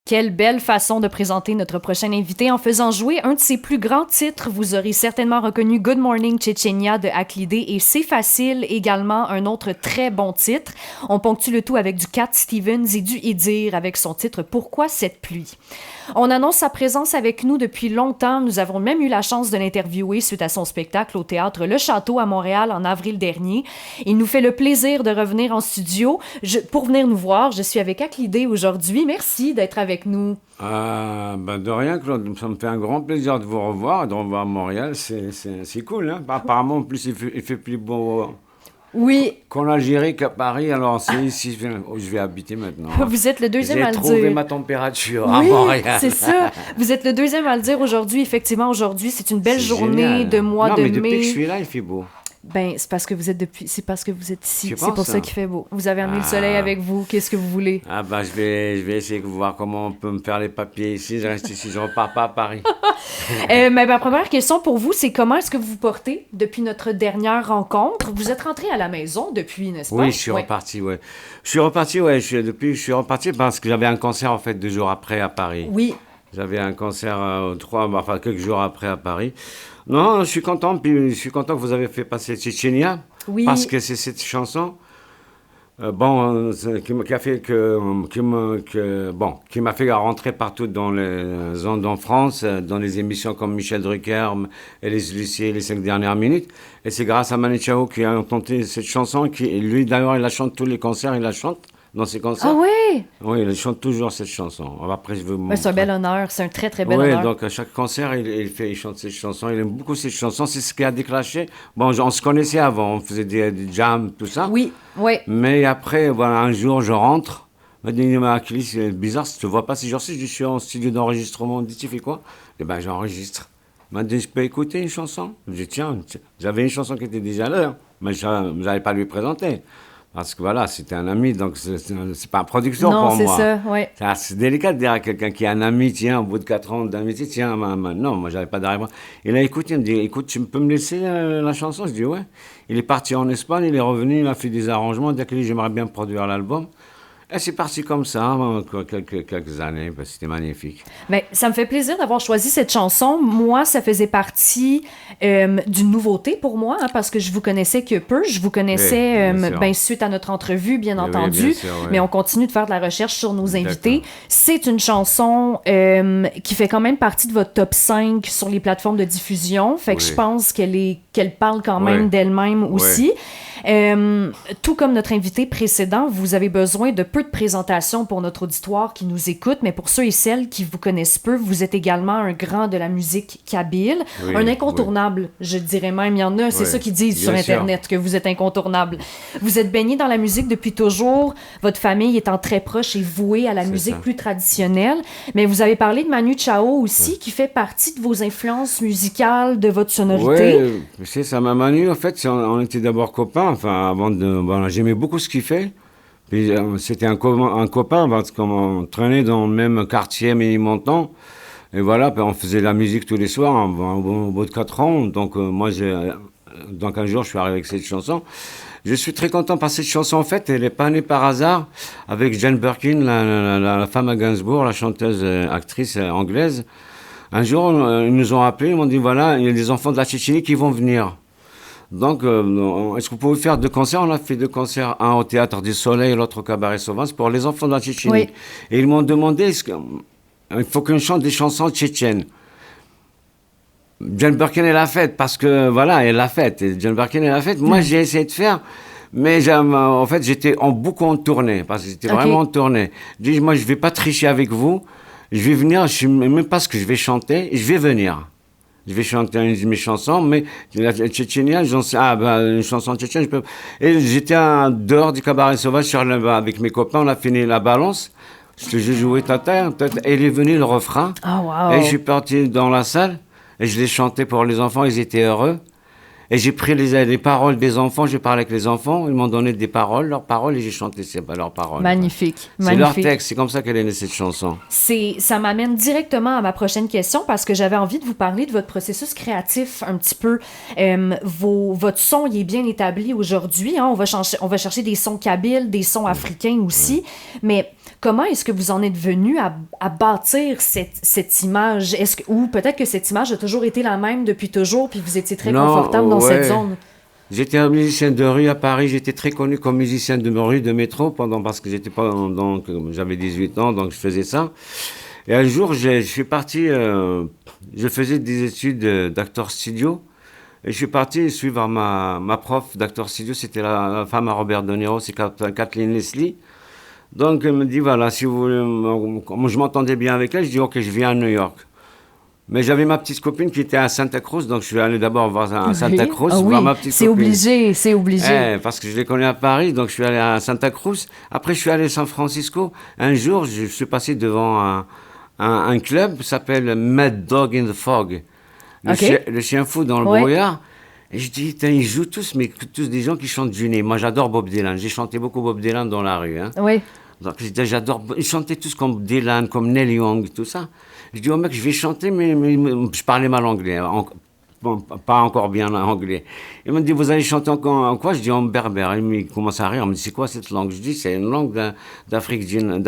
Quelle belle façon de présenter notre prochain invité en faisant jouer un de ses plus grands titres. Vous aurez certainement reconnu Good Morning Tchétchénia de Haklidé et C'est facile, également un autre très bon titre. On ponctue le tout avec du Cat Stevens et du Idir avec son titre Pourquoi cette pluie? On annonce sa présence avec nous depuis longtemps. Nous avons même eu la chance de l'interviewer suite à son spectacle au théâtre Le Château à Montréal en avril dernier. Il nous fait le plaisir de revenir en studio pour venir nous voir. Je suis avec Haklidé aujourd'hui. Merci d'être avec nous. De rien, Claude. Ça me fait un grand plaisir de vous revoir, de revoir Montréal. C'est cool, hein? Apparemment, en plus, il fait plus beau Oui. qu'en Algérie qu'à Paris. Alors, c'est ici où je vais habiter maintenant. Vous êtes le deuxième à le dire. J'ai trouvé ma température à Montréal. C'est ça. Vous êtes le deuxième à le dire aujourd'hui. Effectivement, aujourd'hui, c'est une belle journée génial. de mois de mai. Non, mais depuis que je suis là, il fait beau. Ben, c'est parce que vous êtes ici. C'est pense, pour ça qu'il fait beau. Vous avez amené le soleil avec vous. Qu'est-ce que vous voulez? Je vais essayer de voir comment on peut me faire les papiers ici. Je reste ici, je repars pas à Paris. Ma première question pour vous, c'est comment est-ce que vous vous portez depuis notre dernière rencontre? Vous êtes rentré à la maison depuis, n'est-ce pas? Oui, je suis reparti, ouais. Je suis reparti parce que j'avais un concert, en fait, 2 jours après à Paris. Oui. J'avais un concert quelques jours après à Paris. Non, je suis content que vous avez fait passer Tchétchénia. Oui. Parce que c'est cette chanson qui m'a fait rentrer partout dans les ondes en France, dans les émissions comme Michel Drucker et les Lucie, les 5 dernières minutes. Et c'est grâce à Manu Chao qui a entendu cette chanson. Lui, d'ailleurs, il la chante tous les concerts, il la chante dans ses concerts. Ah oui? Oui, il chante toujours cette chanson. Après, c'est un bel honneur, c'est un très très bel honneur. Oui, donc à chaque concert, il chante cette chanson. Il aime beaucoup cette chanson. C'est ce qui a déclenché. Bon, on se connaissait avant, on faisait des jams, tout ça. Oui, oui. Mais après, voilà, un jour, je rentre. Il m'a dit, Akili, c'est bizarre, si tu ne vois pas ces jours-ci, je suis en studio d'enregistrement. Il me dit, tu fais quoi? Eh bien, j'enregistre. Il m'a dit, je peux écouter une chanson? Je lui ai dit, tiens, j'avais une chanson qui était déjà là, mais je n'allais pas lui présenter. Parce que voilà, c'était un ami, donc c'est pas un producteur pour moi. Non, c'est ça, oui. C'est délicat de dire à quelqu'un qui est un ami, tiens, au bout de 4 ans d'amitié, tiens, non, moi, j'avais pas d'arrivée. Il a écouté, il me dit, écoute, tu peux me laisser la chanson? Je dis, ouais. Il est parti en Espagne, il est revenu, il a fait des arrangements, il a dit, j'aimerais bien produire l'album. Et c'est parti comme ça, quelques années, c'était magnifique. Ben, ça me fait plaisir d'avoir choisi cette chanson. Moi, ça faisait partie d'une nouveauté pour moi, hein, parce que je vous connaissais que peu. Je vous connaissais suite à notre entrevue, bien entendu, bien sûr, oui. Mais on continue de faire de la recherche sur nos invités. D'accord. C'est une chanson qui fait quand même partie de votre top 5 sur les plateformes de diffusion. Fait que je pense qu'elle parle quand même d'elle-même aussi. Tout comme notre invité précédent, vous avez besoin de peu de présentation pour notre auditoire qui nous écoute, mais pour ceux et celles qui vous connaissent peu, vous êtes également un grand de la musique kabyle, un incontournable, je dirais même. Il y en a, c'est ça qu'ils disent sur Internet, que vous êtes incontournable. Vous êtes baigné dans la musique depuis toujours, votre famille étant très proche et vouée à la musique plus traditionnelle, mais vous avez parlé de Manu Chao aussi, qui fait partie de vos influences musicales, de votre sonorité. Oui, c'est ça. Manu, en fait, on était d'abord copains. J'aimais beaucoup ce qu'il fait. Puis c'était un copain parce qu'on traînait dans le même quartier Ménilmontant. Et voilà, puis on faisait de la musique tous les soirs au bout de 4 ans. Donc donc un jour, je suis arrivé avec cette chanson. Je suis très content par cette chanson. En fait, elle n'est pas née par hasard avec Jane Birkin, la femme à Gainsbourg, la chanteuse, actrice anglaise. Un jour, ils nous ont appelés, ils m'ont dit, voilà, il y a des enfants de la Tchétchénie qui vont venir. Donc, est-ce que vous pouvez faire 2 concerts? On a fait 2 concerts, un au Théâtre du Soleil et l'autre au Cabaret Sauvage, pour les enfants de la Tchétchénie. Oui. Et ils m'ont demandé, il faut qu'on chante des chansons tchétchènes. Jane Birkin, elle l'a faite, parce que, voilà, elle l'a faite. Jane Birkin, elle l'a faite. Moi, j'ai essayé de faire, mais en fait, j'étais beaucoup en tournée, parce que j'étais vraiment en tournée. Je dis, moi, je ne vais pas tricher avec vous. Je vais venir, je ne sais même pas ce que je vais chanter, je vais venir. Je vais chanter une de mes chansons, mais la Tchétchénie, j'en sais, une chanson tchétchène, je peux. Et j'étais dehors du Cabaret Sauvage avec mes copains, on a fini la balance. J'ai joué Tata, et il est venu le refrain. Oh, wow. Et je suis parti dans la salle, et je l'ai chanté pour les enfants, ils étaient heureux. Et j'ai pris les paroles des enfants, j'ai parlé avec les enfants, ils m'ont donné leurs paroles, et j'ai chanté leurs paroles. Magnifique. C'est leur texte, c'est comme ça qu'elle est née, cette chanson. Ça m'amène directement à ma prochaine question, parce que j'avais envie de vous parler de votre processus créatif un petit peu. Votre son, il est bien établi aujourd'hui. Hein? On va chercher des sons kabyles, des sons africains aussi. Mais comment est-ce que vous en êtes venu à bâtir cette image? Ou peut-être que cette image a toujours été la même depuis toujours, puis vous étiez très confortable dans cette zone? J'étais un musicien de rue à Paris, j'étais très connu comme musicien de rue, de métro, parce que j'étais pas, donc, j'avais 18 ans, donc je faisais ça. Et un jour, je suis parti, je faisais des études d'acteur studio, et je suis parti suivre ma prof d'acteur studio, c'était la femme à Robert De Niro, c'est Kathleen Leslie. Donc elle me dit, voilà, si vous voulez, comme je m'entendais bien avec elle, je dis, ok, je viens à New York. Mais j'avais ma petite copine qui était à Santa Cruz, donc je suis allé d'abord voir à Santa Cruz, voir ma petite copine. C'est obligé. Parce que je les connais à Paris, donc je suis allé à Santa Cruz. Après, je suis allé à San Francisco. Un jour, je suis passé devant un club qui s'appelle Mad Dog in the Fog. Le chien fou dans le brouillard. Et je dis, ils jouent tous, mais tous des gens qui chantent du nez. Moi, j'adore Bob Dylan. J'ai chanté beaucoup Bob Dylan dans la rue. Hein. Oui. Donc, j'adore. Ils chantaient tous comme Dylan, comme Neil Young, tout ça. Je dis au mec, je vais chanter, mais je parlais mal anglais. Pas encore bien anglais. Il me dit, vous allez chanter en quoi? Je dis en berbère. Il commence à rire. Il me dit, c'est quoi cette langue? Je dis, c'est une langue d'Afrique du Nord.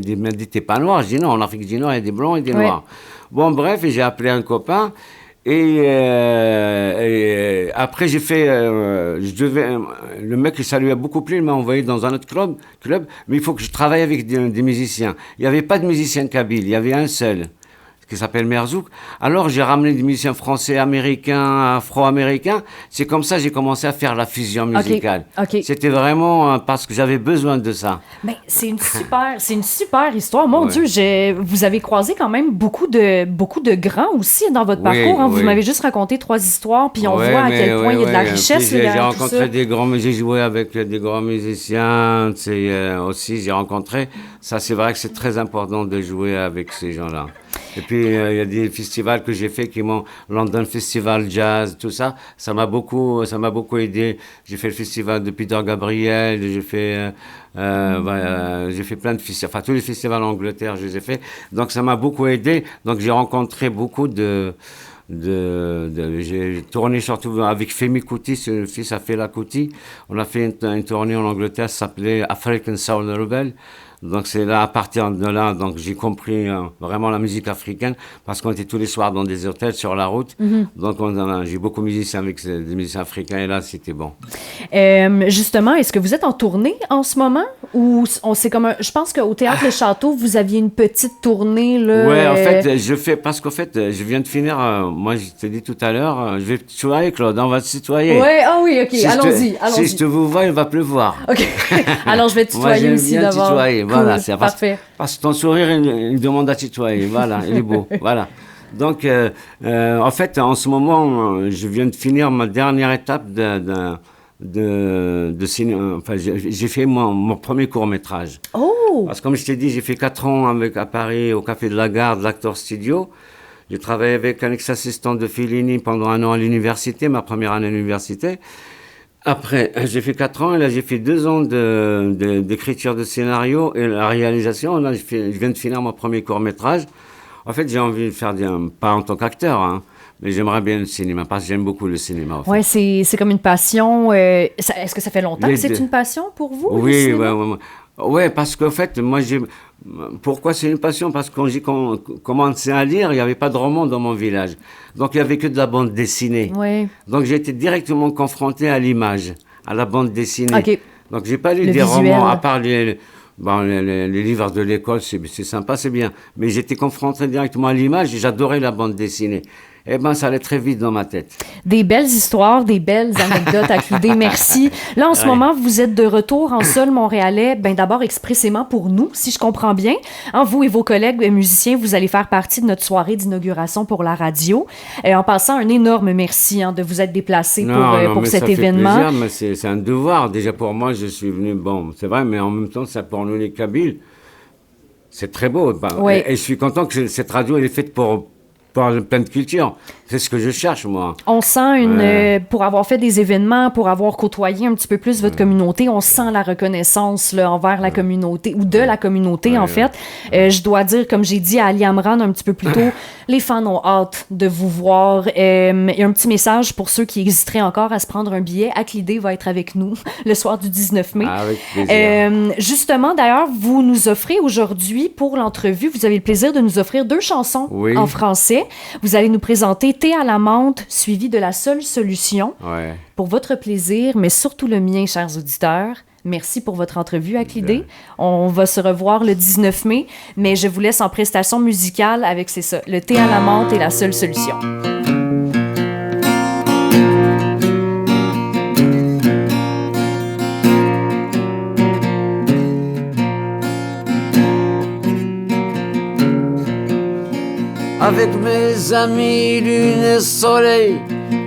Il m'a dit, t'es pas noir? Je dis, non, en Afrique du Nord, il y a des blancs et des noirs. Bon, bref, j'ai appelé un copain. Et après, j'ai fait, le mec, ça lui a beaucoup plu, il m'a envoyé dans un autre club, mais il faut que je travaille avec des musiciens. Il n'y avait pas de musicien kabyle, il y avait un seul, qui s'appelle Merzouk. Alors, j'ai ramené des musiciens français, américains, afro-américains. C'est comme ça que j'ai commencé à faire la fusion musicale. Okay. C'était vraiment parce que j'avais besoin de ça. Mais c'est une super histoire. Mon Dieu, vous avez croisé quand même beaucoup de grands aussi dans votre parcours. Hein. Vous m'avez juste raconté 3 histoires, puis on voit à quel point il y a de la richesse. J'ai rencontré j'ai joué avec des grands musiciens aussi. J'ai rencontré. Ça, c'est vrai que c'est très important de jouer avec ces gens-là. Et puis, il y a des festivals que j'ai fait qui m'ont... London Festival Jazz, tout ça, ça m'a beaucoup aidé. J'ai fait le festival de Peter Gabriel, j'ai fait plein de festivals. Enfin, tous les festivals en Angleterre, je les ai fait. Donc, ça m'a beaucoup aidé. Donc, j'ai rencontré beaucoup j'ai tourné surtout avec Femi Kuti, c'est le fils à Fela Kuti. On a fait une tournée en Angleterre, ça s'appelait African Soul Rebel. Donc c'est là, à partir de là, donc j'ai compris vraiment la musique africaine, parce qu'on était tous les soirs dans des hôtels sur la route. Donc j'ai beaucoup de musiciens avec des musiciens africains, et là c'était bon. Justement, est-ce que vous êtes en tournée en ce moment? Ou c'est comme je pense qu'au Théâtre Le Château, vous aviez une petite tournée là. Ouais, en fait, parce qu'en fait, je viens de finir, moi je t'ai dit tout à l'heure, je vais te tutoyer, Claude, on va te tutoyer. Ouais, ok, si allons-y. Si je te vous vois, il va pleuvoir. Ok, alors je vais te tutoyer aussi d'abord. Tutoyer. Voilà, c'est parfait. Parce que ton sourire, il demande à tutoyer. Voilà, il est beau. Voilà. Donc, en fait, en ce moment, je viens de finir ma dernière étape de cinéma. Enfin, j'ai fait mon premier court-métrage. Oh! Parce que, comme je t'ai dit, j'ai fait 4 ans à Paris, au Café de la Gare, de l'Actor Studio. J'ai travaillé avec un ex-assistant de Fellini pendant 1 an à l'université, ma première année à l'université. Après, j'ai fait 4 ans, et là, j'ai fait 2 ans d'écriture de scénario et la réalisation. Là, je viens de finir mon premier court-métrage. En fait, j'ai envie de faire, pas en tant qu'acteur, hein, mais j'aimerais bien le cinéma, parce que j'aime beaucoup le cinéma. En fait. Ouais, c'est comme une passion. Est-ce que ça fait longtemps que c'est une passion pour vous? Oui, ouais, parce qu'en fait, moi, pourquoi c'est une passion? Parce que quand j'ai commencé à lire, il n'y avait pas de roman dans mon village. Donc, il n'y avait que de la bande dessinée. Oui. Donc, j'ai été directement confronté à l'image, à la bande dessinée. Okay. Donc, j'ai pas lu des romans, à part les livres de l'école, c'est sympa, c'est bien. Mais j'étais confronté directement à l'image et j'adorais la bande dessinée. Eh bien, ça allait très vite dans ma tête. Des belles histoires, des belles anecdotes à Cloudé. Merci. Là, en ce moment, vous êtes de retour en sol montréalais, d'abord expressément pour nous, si je comprends bien. Vous et vos collègues musiciens, vous allez faire partie de notre soirée d'inauguration pour la radio. En passant, un énorme merci de vous être déplacé pour cet événement. Plaisir, mais c'est un devoir. Déjà, pour moi, je suis venu, c'est vrai, mais en même temps, ça pour nous, les Kabyles, c'est très beau. Et je suis content que cette radio, elle est faite pour plein de cultures. C'est ce que je cherche, moi. On sent pour avoir fait des événements, pour avoir côtoyé un petit peu plus votre communauté, on sent la reconnaissance là, envers la communauté, ou de la communauté, en fait. Je dois dire, comme j'ai dit à Ali Amran un petit peu plus tôt, les fans ont hâte de vous voir. Et un petit message pour ceux qui hésiteraient encore à se prendre un billet. Aclidé va être avec nous le soir du 19 mai. Avec plaisir. Justement, d'ailleurs, vous nous offrez aujourd'hui, pour l'entrevue, vous avez le plaisir de nous offrir 2 chansons en français. Vous allez nous présenter Thé à la menthe, suivi de La Seule Solution. Ouais. Pour votre plaisir, mais surtout le mien, chers auditeurs. Merci pour votre entrevue, Aclidé. On va se revoir le 19 mai, mais je vous laisse en prestation musicale avec, c'est ça, le Thé à la menthe et La Seule Solution. Avec mes amis, lune et soleil,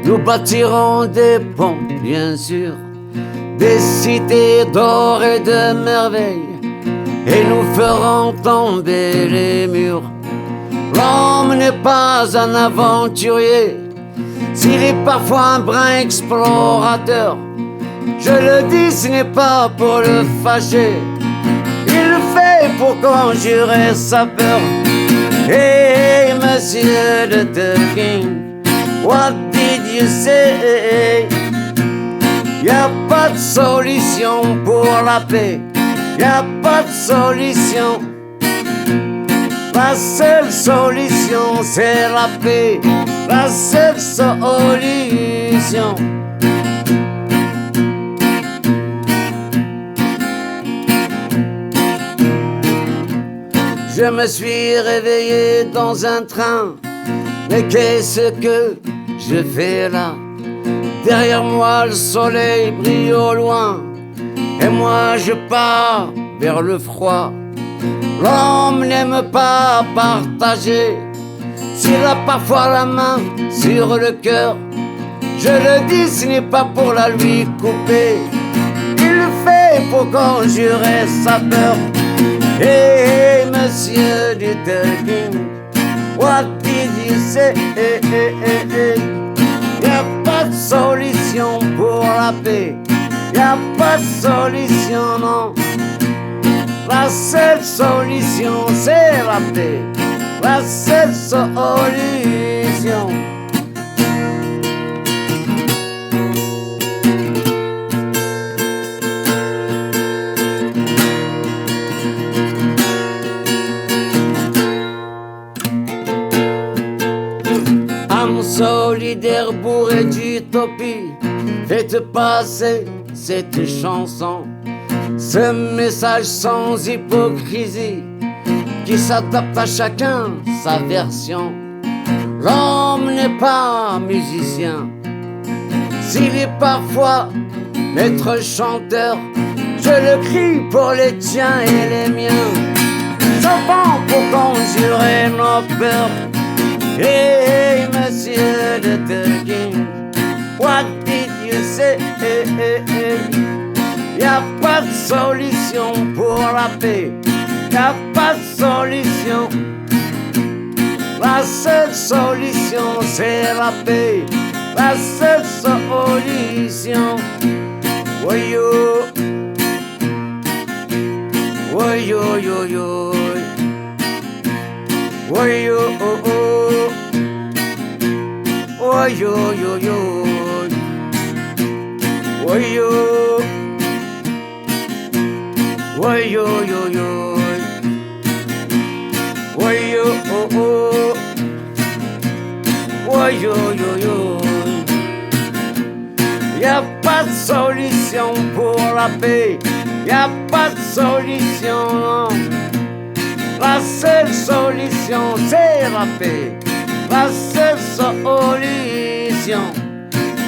nous bâtirons des ponts, bien sûr, des cités d'or et de merveilles, et nous ferons tomber les murs. L'homme n'est pas un aventurier, s'il est parfois un brin explorateur. Je le dis, ce n'est pas pour le fâcher, il le fait pour conjurer sa peur. Hey, monsieur the King, what did you say? Y'a pas de solution pour la paix, y'a pas de solution. La seule solution, c'est la paix, la seule solution. Je me suis réveillé dans un train, mais qu'est-ce que je fais là? Derrière moi le soleil brille au loin, et moi je pars vers le froid. L'homme n'aime pas partager, s'il a parfois la main sur le cœur. Je le dis, ce n'est pas pour la lui couper, il le fait pour conjurer sa peur. Hey, monsieur Little King, what did you say? Y'a pas de solution pour la paix, y'a pas de solution, non. La seule solution, c'est la paix, la seule solution. Solidaire bourré d'utopie, faites passer cette chanson, ce message sans hypocrisie, qui s'adapte à chacun sa version. L'homme n'est pas musicien, s'il est parfois maître chanteur. Je le crie pour les tiens et les miens, j'entends pour conjurer nos peurs. Hey, monsieur the King, what did you say? Y'a pas de solution pour la paix, y'a pas de solution. La seule solution, c'est la paix, la seule solution. Woyo, woyo, yo, yo. Woyo, oh, oh. Woyo, yo, yo. Woyo, woyo, yo, yo. Woyo, oh, oh. Woyo, yo, yo. Y'a pas de solution pour la paix, y'a pas de solution, non. La seule solution, c'est la paix, la seule solution.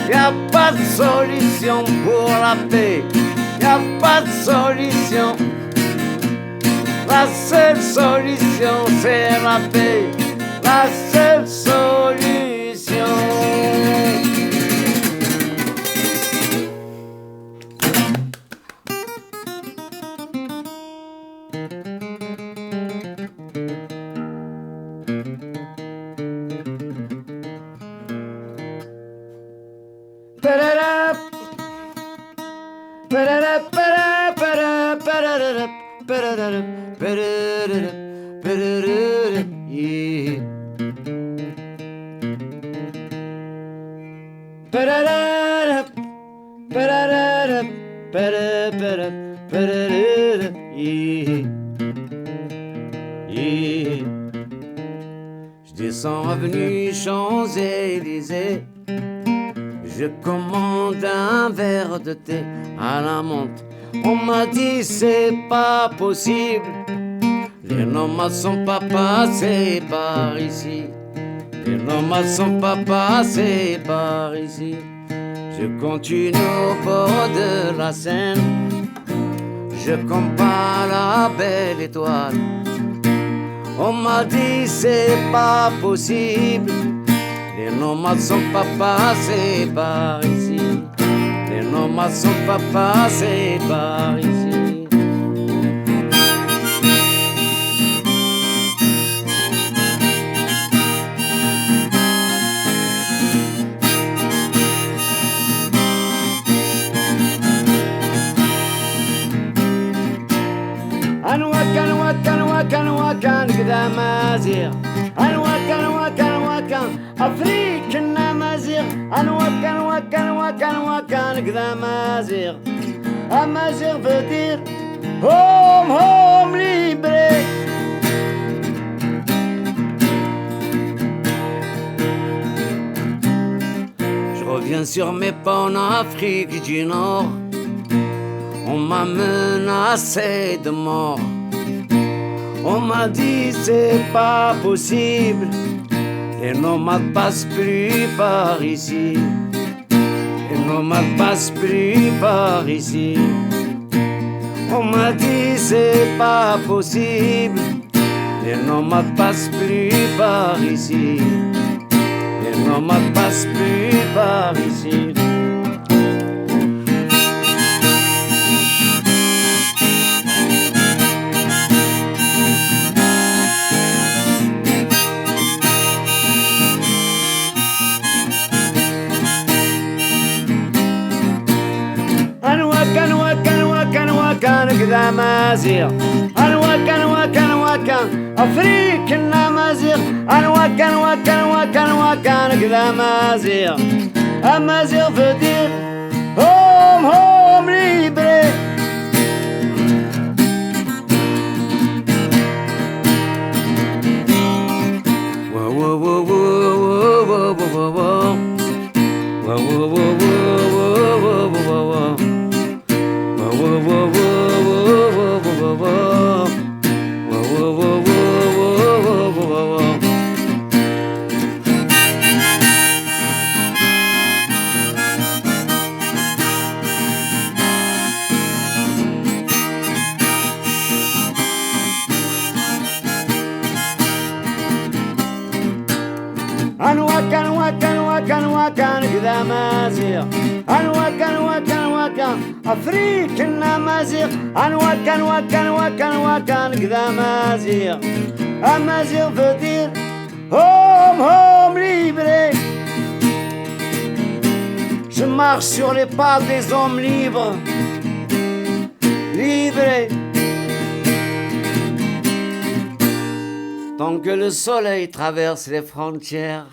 Y'a pas de solution pour la paix, y'a pas de solution. La seule solution, c'est la paix, la seule solution. yeah. Ba-da-da-da, ba-da-da-da, ba-da-ba-da, ba-da-da-da, yeah. Yeah. Je descends avenue Champs-Élysées, je commande un verre de thé à la menthe. On m'a dit c'est pas possible, les nomades sont pas passés par ici. Les nomades sont pas passés par ici. Je continue au bord de la Seine, je compare la belle étoile. On m'a dit c'est pas possible, les nomades sont pas passés par ici. Les nomades sont pas passés par ici. أنواكان كذا مازيغ أنواكان أفريك النمازيغ أنواكان كذا مازيغ أمازيغ veut dire home libre. Je reviens sur mes pas en Afrique du Nord, on m'a menacé de mort. On m'a dit c'est pas possible, les nomades passent plus par ici. Les nomades passent plus par ici. On m'a dit c'est pas possible, les nomades passent plus par ici. Les nomades passent plus par ici. أنواكان كذا مازيغ أنواكان أفريك النمازيغ أنواكان كذا مازيغ أمازيغ veut dire home libre. أنواكان كذا مازيغ أنواكان أفريك النمازيغ أنواكان كذا مازيغ أمازيغ veut dire home libre. Je marche sur les pas des hommes libres. Tant que le soleil traverse les frontières.